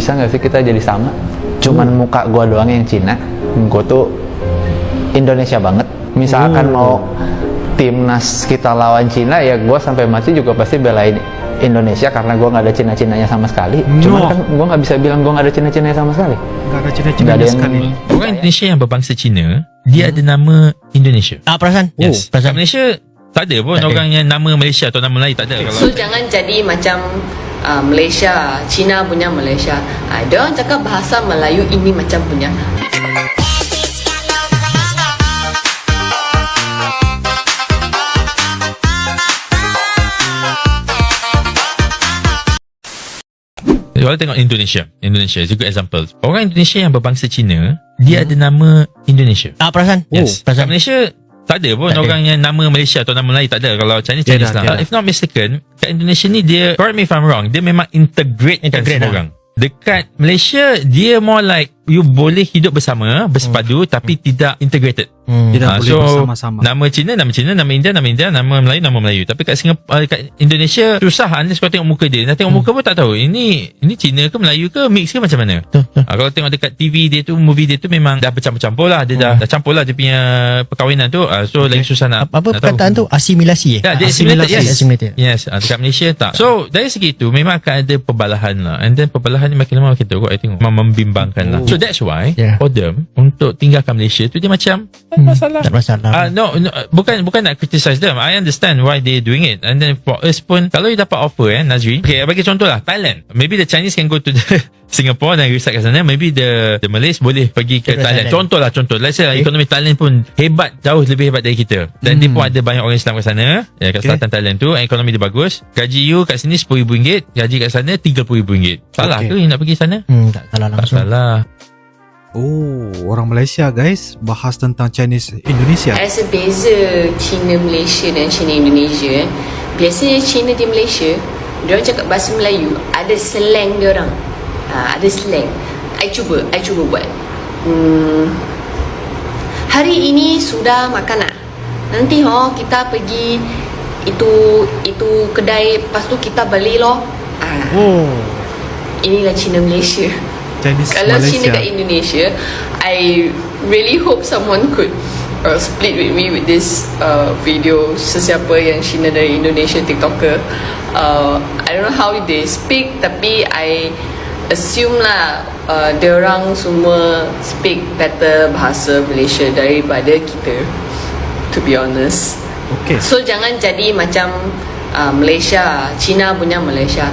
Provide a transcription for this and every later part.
bisa nggak sih kita jadi sama? Cuman muka gue doang yang Cina, gue tuh Indonesia banget. Misalkan mau timnas kita lawan Cina, ya gue sampai mati juga pasti belain Indonesia karena gue nggak ada Cina-Cinanya sama sekali. Cuman kan gue nggak bisa bilang gue nggak ada Cina-Cinanya sama sekali. Nggak ada Cina-Cinanya sekali. Orang Indonesia yang berbangsa Cina, dia ada nama Indonesia. Perasan? Yes. Kat Malaysia tak ada pun Tak ada. orang yang nama Malaysia atau nama Melayu, tak ada. So jangan jadi macam Malaysia, Cina punya Malaysia. Dia orang cakap bahasa Melayu ini macam punya. Kalau tengok Indonesia is a good example. Orang Indonesia yang berbangsa Cina, dia ada nama Indonesia. Perasan? Yes. Kat Perasan? Malaysia tak ada pun Tak ada. orang yang nama Malaysia atau nama Melayu, tak ada. Kalau Chinese Tiada. lah. If not mistaken, kat Indonesia ni dia, correct me if I'm wrong, dia memang integrate semua orang. Dekat Malaysia, dia more like you boleh hidup bersama, bersepadu, tapi tidak integrated. Tidak boleh bersama-sama. Nama Cina, nama India, nama Melayu, nama Melayu. Tapi kat Singapura, kat Indonesia susah unless kau tengok muka dia. Nak tengok muka pun tak tahu. Ini Cina ke Melayu ke, mix ke macam mana? Kalau tengok dekat TV dia tu, movie dia tu memang dah bercampur-campur lah. Dia dah campur lah dia punya perkahwinan tu. So lagi susah nak Apa nak perkataan tahu. tu? Asimilasi Ya, dia assimilated, yes. Assimilated. Yes, dekat Malaysia tak. So dari segi tu memang akan ada perbalahan lah. And then perbalahan ni makin lama makin teruk, I tengok membimbangkan lah. So that's why for them untuk tinggalkan Malaysia tu dia macam tak masalah. Tak masalah. No, bukan nak criticize them. I understand why they doing it. And then for us pun, kalau you dapat offer Nazri, okay, bagi contoh lah, Thailand. Maybe the Chinese can go to the Singapore dan reside kat sana. Maybe the Malays boleh pergi ke Thailand. Contoh. Let's say ekonomi Thailand pun hebat, jauh lebih hebat dari kita. Dan dia pun ada banyak orang Islam kat sana, kat selatan Thailand tu. Ekonomi dia bagus. Gaji you kat sini RM10,000, gaji kat sana RM30,000. Salah ke you nak pergi sana? Tak salah Tak langsung. salah. Orang Malaysia guys bahas tentang Chinese Indonesia. Rasa beza Cina Malaysia dan Cina Indonesia. Biasanya Cina di Malaysia, dia orang cakap bahasa Melayu, ada slang dia orang. Ada slang. I cuba buat. Hari ini sudah makan tak? Nanti kita pergi itu kedai, lepas tu kita beli loh. Inilah Cina Malaysia. Chinese Kalau Malaysia. Cina kat Indonesia, I really hope someone could split with me with this video. Sesiapa yang Cina dari Indonesia, TikToker, I don't know how they speak, tapi I assume lah diorang semua speak better bahasa Malaysia daripada kita, to be honest. Okay. So jangan jadi macam Malaysia, Cina punya Malaysia.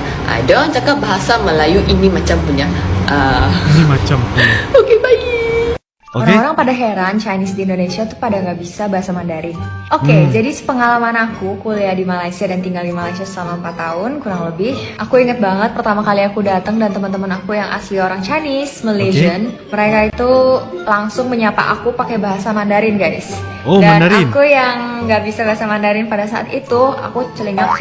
Dia orang cakap bahasa Melayu ini macam punya. Ini macam Okay, bye. Orang-orang pada heran Chinese di Indonesia tuh pada nggak bisa bahasa Mandarin. Oke, jadi pengalaman aku kuliah di Malaysia dan tinggal di Malaysia selama 4 tahun kurang lebih. Aku inget banget pertama kali aku datang dan teman-teman aku yang asli orang Chinese, Malaysian, mereka itu langsung menyapa aku pakai bahasa Mandarin, guys. Dan Mandarin. aku yang nggak bisa bahasa Mandarin pada saat itu, aku celingak.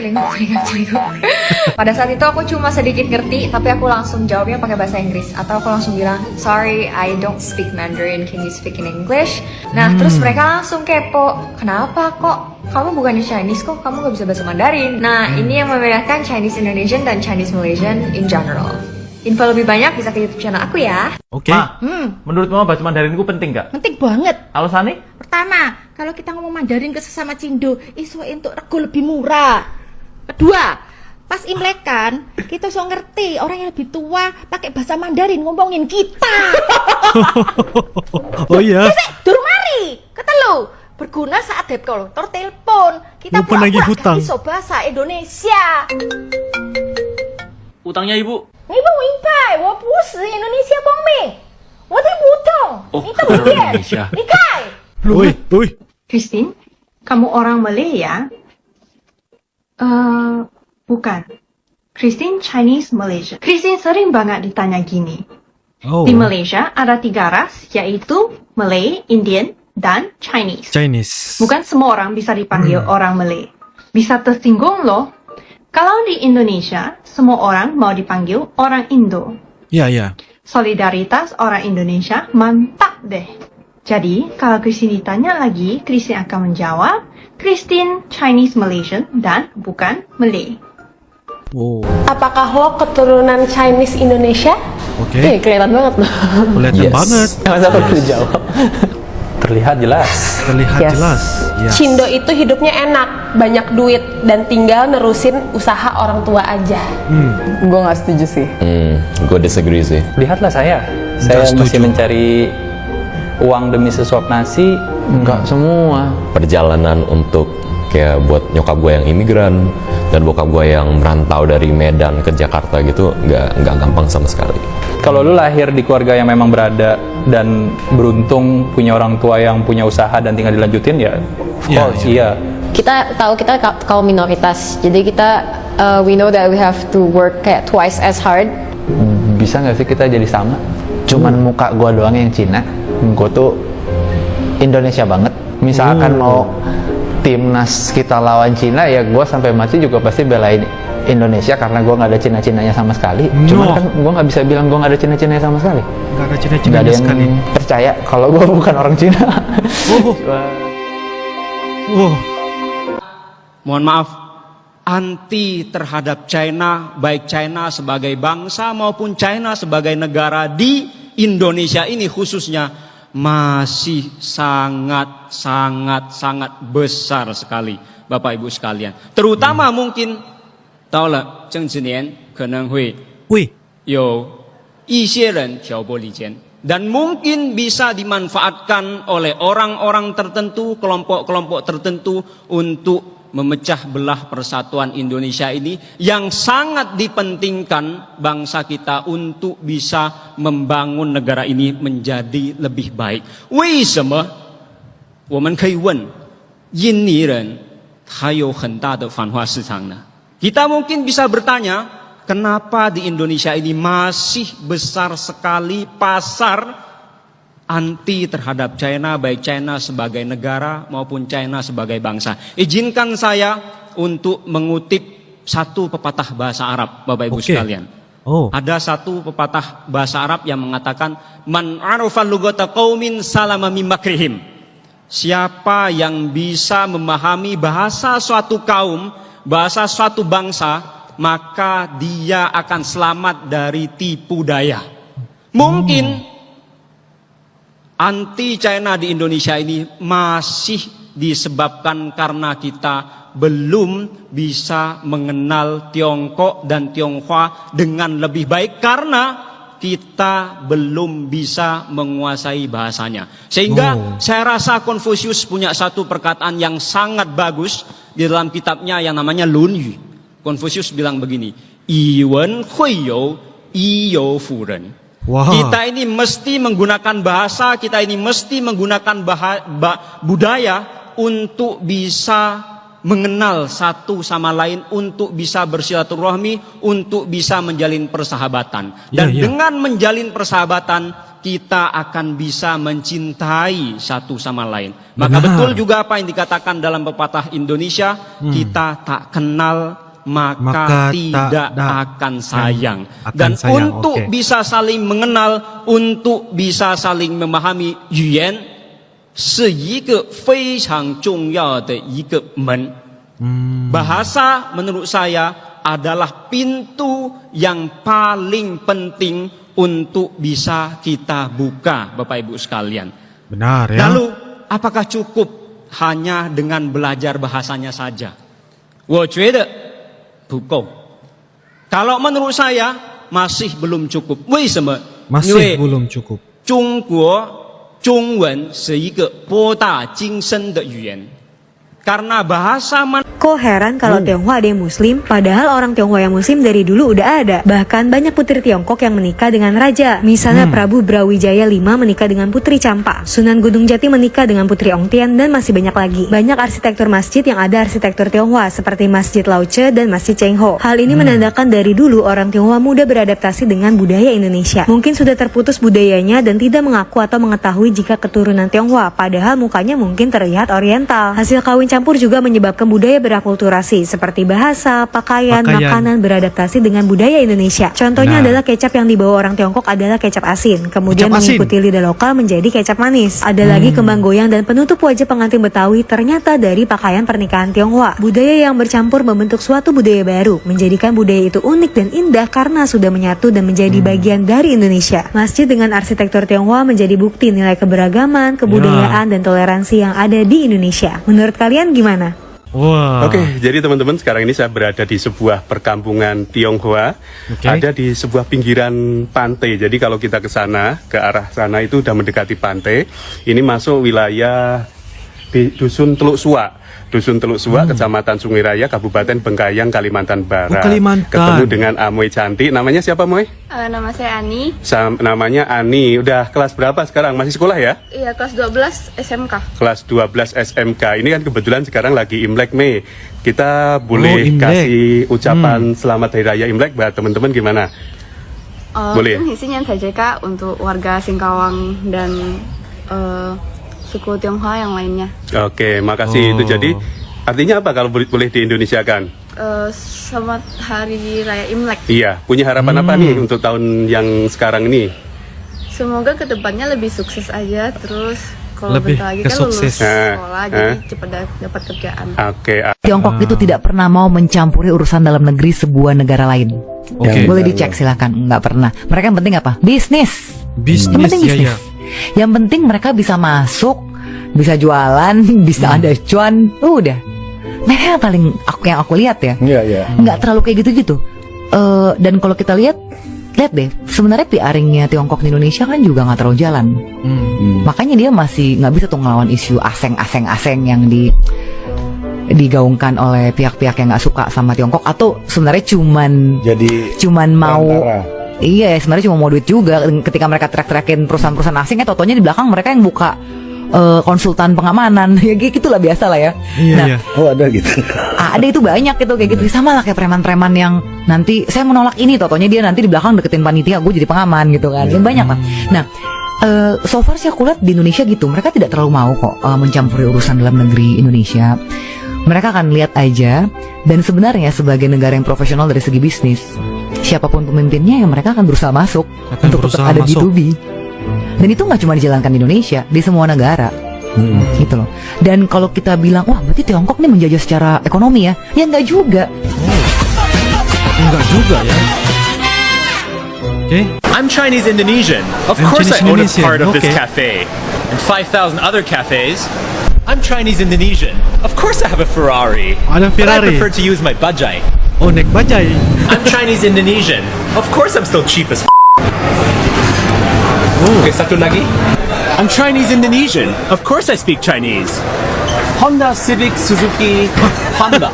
Pada saat itu aku cuma sedikit ngerti, tapi aku langsung jawabnya pakai bahasa Inggris atau aku langsung bilang, "Sorry, I don't speak Mandarin. Can you speak in English?" Nah, terus mereka langsung kepo, "Kenapa kok? Kamu bukannya Chinese kok? Kamu gak bisa bahasa Mandarin?" Nah, ini yang membedakan Chinese Indonesian dan Chinese Malaysian in general. Info lebih banyak bisa ke YouTube channel aku ya. Oke. Menurut mama bahasa Mandarin itu penting gak? Penting banget. Alasannya? Pertama, kalau kita ngomong Mandarin ke sesama Cindo, iso entuk rego lebih murah. Kedua, pas Imlekan, kita so ngerti orang yang lebih tua pakai bahasa Mandarin ngomongin kita. Oh iya. Durung mari. Ketelu, berguna saat debt collector telepon. Kita Lupa lagi hutang. iso bahasa Indonesia. Utangnya ibu. 你问我100，我不是Indonesia 公民，我的不懂，你怎么变？离开。 Oi. Christine, kamu orang Malay ya? Bukan. Christine Chinese Malaysia. Christine sering banget ditanya gini. Di Malaysia ada 3 ras, yaitu Malay, Indian, dan Chinese. Bukan semua orang bisa dipanggil orang Malay. Bisa tersinggung loh. Kalau di Indonesia, semua orang mau dipanggil orang Indo. Ya. Solidaritas orang Indonesia mantap deh. Jadi, kalau Christine ditanya lagi, Christine akan menjawab, Christine Chinese Malaysian dan bukan Malay. Apakah lo keturunan Chinese Indonesia? Oke. Kelihatan banget loh. Kelihatan banget. Masa aku perlu jawab? Terlihat jelas. Terlihat Yes. jelas. Yes. Cindo itu hidupnya enak, banyak duit, dan tinggal nerusin usaha orang tua aja. Gue nggak setuju sih. Gue disagree sih. Lihatlah saya Nggak masih setuju. mencari uang demi sesuap nasi. Enggak semua. Perjalanan untuk kayak buat nyokap gue yang imigran dan bokap gue yang merantau dari Medan ke Jakarta gitu nggak gampang sama sekali. Kalau lu lahir di keluarga yang memang berada dan beruntung punya orang tua yang punya usaha dan tinggal dilanjutin, ya of Iya, course, iya. Kita tahu kita kaum minoritas, jadi kita we know that we have to work kayak twice as hard. Bisa nggak sih kita jadi sama? Cuman muka gua doang yang Cina. Gua tuh Indonesia banget. Misalkan mau timnas kita lawan Cina, ya gua sampai mati juga pasti belain Indonesia karena gua nggak ada Cina-Cinanya sama sekali. Cuman kan gua nggak bisa bilang gua nggak ada Cina-Cinanya sama sekali. Nggak ada Nggak Cina-Cinanya ada yang sekali. percaya kalau gua bukan orang Cina. Mohon maaf, anti terhadap China, baik China sebagai bangsa maupun China sebagai negara di Indonesia ini khususnya masih sangat besar sekali, Bapak Ibu sekalian. Terutama mungkin到了政治年可能会有一些人挑拨离间 dan mungkin bisa dimanfaatkan oleh orang-orang tertentu, kelompok-kelompok tertentu untuk memecah belah persatuan Indonesia ini yang sangat dipentingkan bangsa kita untuk bisa membangun negara ini menjadi lebih baik. 为什么我们可以问印尼人还有很大的繁华市场呢？ Kita mungkin bisa bertanya, kenapa di Indonesia ini masih besar sekali pasar anti terhadap China, baik China sebagai negara maupun China sebagai bangsa. Izinkan saya untuk mengutip satu pepatah bahasa Arab, Bapak Ibu sekalian. Ada satu pepatah bahasa Arab yang mengatakan, Man arafa lugata qaumin salama min makrihim. Siapa yang bisa memahami bahasa suatu kaum, bahasa suatu bangsa, maka dia akan selamat dari tipu daya. Mungkin anti China di Indonesia ini masih disebabkan karena kita belum bisa mengenal Tiongkok dan Tionghoa dengan lebih baik karena kita belum bisa menguasai bahasanya. Sehingga saya rasa Konfusius punya satu perkataan yang sangat bagus di dalam kitabnya yang namanya《论语》. Konfusius bilang begini, 以文会友，以友辅人. Kita ini mesti menggunakan bahasa, kita ini mesti menggunakan budaya untuk bisa mengenal satu sama lain, untuk bisa bersilaturahmi, untuk bisa menjalin persahabatan. Dan dengan menjalin persahabatan, kita akan bisa mencintai satu sama lain. Maka betul juga apa yang dikatakan dalam pepatah Indonesia, kita tak kenal maka tidak akan sayang. Dan untuk bisa saling mengenal, untuk bisa saling memahami, 语言是一个非常重要的一个门. Bahasa menurut saya adalah pintu yang paling penting untuk bisa kita buka, Bapak Ibu sekalian. Benar ya. Lalu apakah cukup hanya dengan belajar bahasanya saja? 我觉得不够. Kalau menurut saya masih belum cukup. 为什么？ Masih belum cukup. 中国中文是一个博大精深的语言. Karena bahasa Kok heran kalau Tionghoa ada yang muslim, padahal orang Tionghoa yang muslim dari dulu udah ada. Bahkan banyak putri Tiongkok yang menikah dengan raja. Misalnya Prabu Brawijaya V menikah dengan Putri Champa, Sunan Gunung Jati menikah dengan Putri Ongtian, dan masih banyak lagi. Banyak arsitektur masjid yang ada arsitektur Tionghoa seperti Masjid Lao Tse dan Masjid Cheng Ho. Hal ini menandakan dari dulu orang Tionghoa mudah beradaptasi dengan budaya Indonesia. Mungkin sudah terputus budayanya dan tidak mengaku atau mengetahui jika keturunan Tionghoa, padahal mukanya mungkin terlihat oriental. Hasil kawin campur juga menyebabkan budaya berakulturasi seperti bahasa, pakaian, makanan beradaptasi dengan budaya Indonesia. Contohnya adalah kecap yang dibawa orang Tiongkok adalah kecap asin, kemudian mengikuti lidah lokal menjadi kecap manis. Ada lagi kembang goyang dan penutup wajah pengantin Betawi ternyata dari pakaian pernikahan Tionghoa. Budaya yang bercampur membentuk suatu budaya baru, menjadikan budaya itu unik dan indah karena sudah menyatu dan menjadi bagian dari Indonesia. Masjid dengan arsitektur Tionghoa menjadi bukti nilai keberagaman, kebudayaan, dan toleransi yang ada di Indonesia. Menurut kalian gimana? Oke, jadi teman-teman sekarang ini saya berada di sebuah perkampungan Tionghoa, ada di sebuah pinggiran pantai. Jadi kalau kita ke sana, ke arah sana itu udah mendekati pantai. Ini masuk wilayah di Dusun Teluk Suak. Dusun Teluk Suak, Kecamatan Sungai Raya, Kabupaten Bengkayang, Kalimantan Barat. Ketemu dengan Amoy cantik. Namanya siapa, Moy? Nama saya Ani. Namanya Ani. Udah kelas berapa sekarang? Masih sekolah ya? Iya, kelas 12 SMK. Kelas 12 SMK. Ini kan kebetulan sekarang lagi Imlek, Mei. Kita boleh kasih ucapan selamat Hari Raya Imlek buat teman-teman gimana? Boleh. Isinya saja Kak untuk warga Singkawang dan suku Tionghoa yang lainnya. Oke, makasih. Itu jadi artinya apa kalau boleh di Indonesia kan? Selamat Hari Raya Imlek. Iya, punya harapan apa nih untuk tahun yang sekarang ini? Semoga kedepannya lebih sukses aja, terus kalau lebih bentar lagi kan lulus sekolah, jadi cepat dapat kerjaan. Oke. Tiongkok itu tidak pernah mau mencampuri urusan dalam negeri sebuah negara lain. Boleh dicek silakan, nggak pernah. Mereka yang penting apa? Bisnis. Yang penting bisnis. Yang penting mereka bisa masuk, bisa jualan, bisa ada cuan, udah. Mereka yang paling yang aku lihat ya, nggak terlalu kayak gitu-gitu. Dan kalau kita lihat deh, sebenarnya PR-nya Tiongkok di Indonesia kan juga nggak terlalu jalan. Makanya dia masih nggak bisa tuh ngelawan isu aseng yang digaungkan oleh pihak-pihak yang nggak suka sama Tiongkok, atau sebenarnya cuman mau perantara. Iya, sebenarnya cuma mau duit juga. Ketika mereka teriak-teriakin perusahaan-perusahaan asing, totonya di belakang mereka yang buka konsultan pengamanan. Ya gitulah, biasa lah ya. Ada gitu. Ada itu banyak gitu kayak gitu. Sama lah kayak preman-preman yang nanti saya menolak ini, totonya dia nanti di belakang deketin panitia, gue jadi pengaman gitu kan. Yang banyak lah. Nah, so far sih aku lihat di Indonesia gitu, mereka tidak terlalu mau kok mencampuri urusan dalam negeri Indonesia. Mereka akan lihat aja. Dan sebenarnya sebagai negara yang profesional dari segi bisnis, siapapun pemimpinnya, yang mereka akan berusaha masuk untuk tetap ada G2B. Dan itu nggak cuma dijalankan di Indonesia, di semua negara. Gitu loh. Dan kalau kita bilang, wah berarti Tiongkok nih menjajah secara ekonomi ya, ya nggak juga. Enggak juga ya. I'm Chinese Indonesian. Of course I own a part of this cafe and 5,000 other cafes. I'm Chinese Indonesian. Of course I have a Ferrari. Ada But I Ferrari. prefer to use my bajai. Oh, naik bajai. I'm Chinese Indonesian. Of course I'm still cheap as Okay, satu lagi. I'm Chinese Indonesian. Of course I speak Chinese. Honda Civic Suzuki Honda.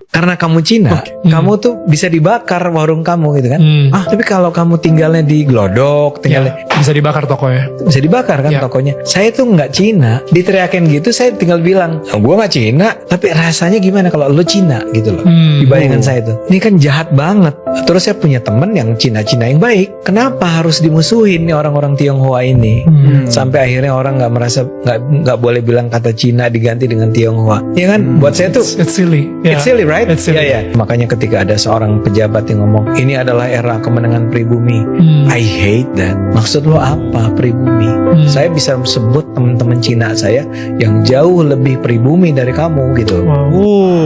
Karena kamu Cina, kamu tuh bisa dibakar warung kamu gitu kan. Tapi kalau kamu tinggalnya di Glodok, bisa dibakar tokonya. Bisa dibakar kan tokonya. Saya tuh nggak Cina, diteriakin gitu, saya tinggal bilang, gue nggak Cina, tapi rasanya gimana kalau lo Cina gitu loh. Di bayangan saya tuh, ini kan jahat banget. Terus saya punya temen yang Cina-Cina yang baik. Kenapa harus dimusuhin nih orang-orang Tionghoa ini? Sampai akhirnya orang nggak merasa nggak boleh bilang kata Cina diganti dengan Tionghoa. Ya kan? Buat saya tuh it's silly. It's silly, right? Iya. Makanya ketika ada seorang pejabat yang ngomong ini adalah era kemenangan pribumi, I hate that. Maksud lo apa pribumi? Saya bisa sebut teman-teman Cina saya yang jauh lebih pribumi dari kamu gitu.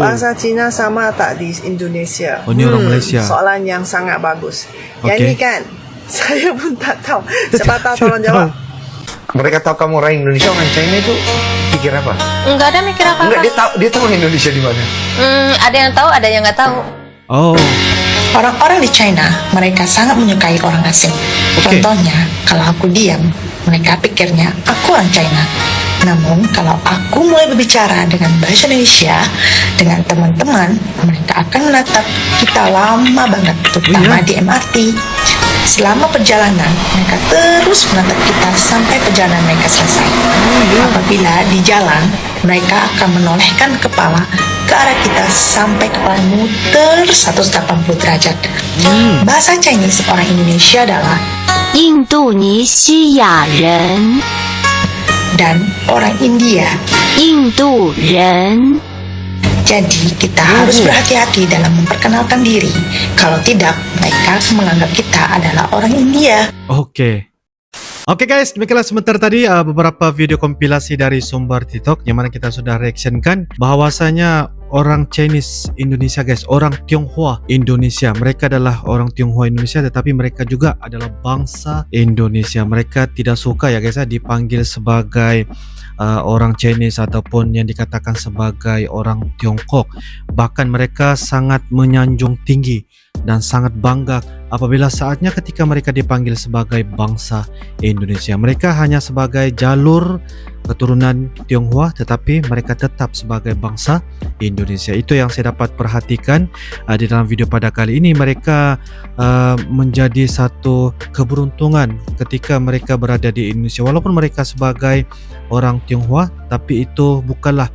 Bahasa Cina sama tak di Indonesia? Oh, ini orang Malaysia. Soalan yang sangat bagus. Yang ini kan saya pun tak tahu. Siapa tahu tolong jawab. Mereka tahu kamu orang Indonesia, orang China itu pikir apa? Enggak ada mikir apa-apa. Enggak, dia tahu Indonesia di mana. Ada yang tahu, ada yang nggak tahu. Orang-orang di China, mereka sangat menyukai orang asing. Contohnya, kalau aku diam, mereka pikirnya aku orang China. Namun, kalau aku mulai berbicara dengan bahasa Indonesia dengan teman-teman, mereka akan menatap kita lama banget, terutama di MRT. Selama perjalanan, mereka terus menatap kita sampai perjalanan mereka selesai. Apabila di jalan, mereka akan menolehkan kepala ke arah kita sampai kepala muter 180 derajat. Bahasa Chinese orang Indonesia adalah Indonesia ren. Dan orang India Indo ren. Jadi kita harus berhati-hati dalam memperkenalkan diri. Kalau tidak, mereka akan menganggap kita adalah orang India. Oke guys, demikianlah sebentar tadi beberapa video kompilasi dari sumber TikTok yang mana kita sudah reactionkan bahwasanya orang Chinese Indonesia guys, orang Tionghoa Indonesia. Mereka adalah orang Tionghoa Indonesia tetapi mereka juga adalah bangsa Indonesia. Mereka tidak suka ya guys dipanggil sebagai orang Chinese ataupun yang dikatakan sebagai orang Tiongkok. Bahkan mereka sangat menyanjung tinggi dan sangat bangga apabila saatnya ketika mereka dipanggil sebagai bangsa Indonesia. Mereka hanya sebagai jalur keturunan Tionghoa tetapi mereka tetap sebagai bangsa Indonesia. Itu yang saya dapat perhatikan di dalam video pada kali ini. Mereka menjadi satu keberuntungan ketika mereka berada di Indonesia. Walaupun mereka sebagai orang Tionghoa, tapi itu bukanlah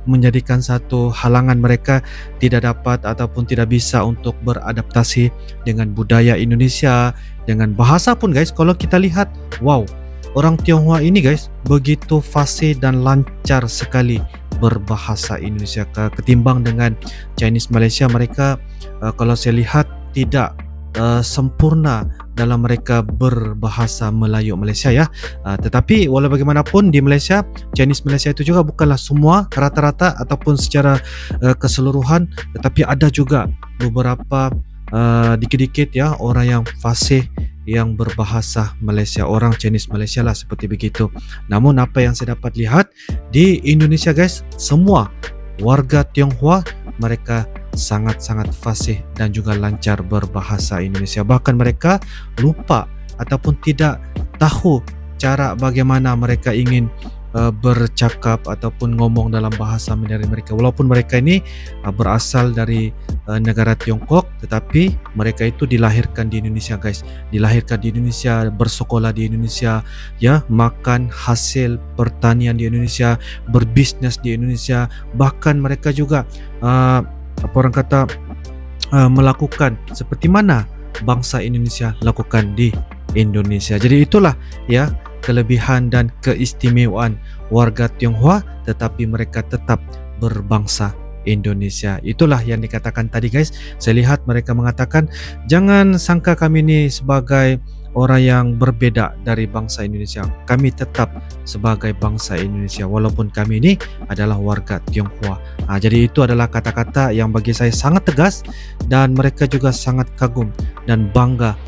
menjadikan satu halangan mereka tidak dapat ataupun tidak bisa untuk beradaptasi dengan budaya Indonesia, dengan bahasa pun guys. Kalau kita lihat, wow, orang Tionghoa ini guys begitu fasih dan lancar sekali berbahasa Indonesia ketimbang dengan Chinese Malaysia. Mereka kalau saya lihat tidak sempurna dalam mereka berbahasa Melayu Malaysia ya. Tetapi walau bagaimanapun di Malaysia, Chinese Malaysia itu juga bukanlah semua rata-rata ataupun secara keseluruhan, tetapi ada juga beberapa dikit-dikit ya orang yang fasih yang berbahasa Malaysia, orang Chinese Malaysia lah seperti begitu. Namun apa yang saya dapat lihat di Indonesia guys, semua warga Tionghoa mereka sangat-sangat fasih dan juga lancar berbahasa Indonesia. Bahkan mereka lupa ataupun tidak tahu cara bagaimana mereka ingin bercakap ataupun ngomong dalam bahasa Mandarin mereka. Walaupun mereka ini berasal dari negara Tiongkok, tetapi mereka itu dilahirkan di Indonesia guys. Dilahirkan di Indonesia, bersekolah di Indonesia, ya, makan hasil pertanian di Indonesia, berbisnis di Indonesia. Bahkan mereka juga apa orang kata melakukan seperti mana bangsa Indonesia lakukan di Indonesia. Jadi itulah ya kelebihan dan keistimewaan warga Tionghoa, tetapi mereka tetap berbangsa Indonesia. Itulah yang dikatakan tadi guys. Saya lihat mereka mengatakan jangan sangka kami ini sebagai orang yang berbeda dari bangsa Indonesia. Kami tetap sebagai bangsa Indonesia walaupun kami ini adalah warga Tionghoa. Jadi itu adalah kata-kata yang bagi saya sangat tegas dan mereka juga sangat kagum dan bangga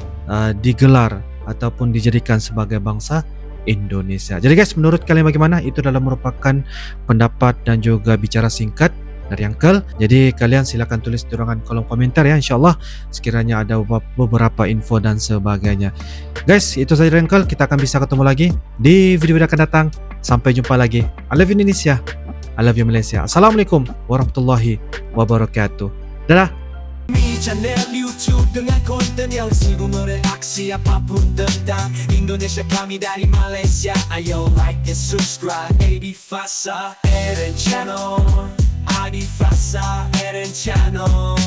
digelar ataupun dijadikan sebagai bangsa Indonesia. Jadi guys, menurut kalian bagaimana? Itu adalah merupakan pendapat dan juga bicara singkat dari Uncle. Jadi kalian silakan tulis di ruangan kolom komentar ya, insyaallah sekiranya ada beberapa info dan sebagainya. Guys, itu saja dari Uncle. Kita akan bisa ketemu lagi di video akan datang. Sampai jumpa lagi. I love you Indonesia, I love you Malaysia. Assalamualaikum warahmatullahi wabarakatuh. Dadah. channel YouTube dengan konten yang sibuk mereaksi apapun tentang Indonesia, kami dari Malaysia. Ayo like and subscribe Adi Fasa Eren Channel, Adi Fasa Eren Channel.